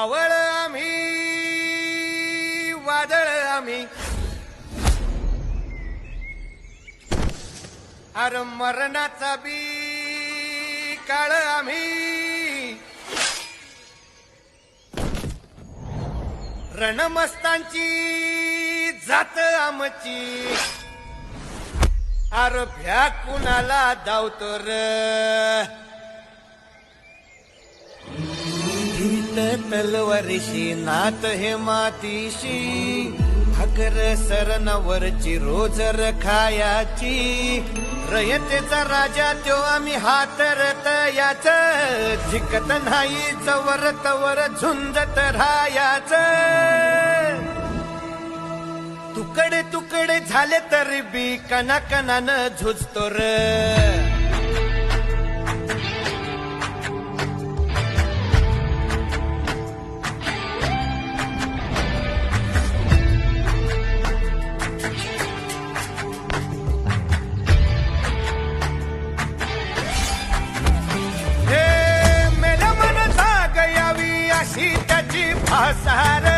मावळ आम्ही वादळ आम्ही अरे मरणाचा बी काळ आम्ही रणमस्तांची जात आमची अरे भ्या कुणाला धावतो र तलवारीशी नात हे मातीशी भाकर सरणावरची रोजर खायाची रयतेचा राजा त्यो आम्ही हातरत याच झिकत नाही चवर तवर झुंजत राहायाच तुकडे तुकडे झाले तरी बी कणाकणानं झुजतो र त्याची भासार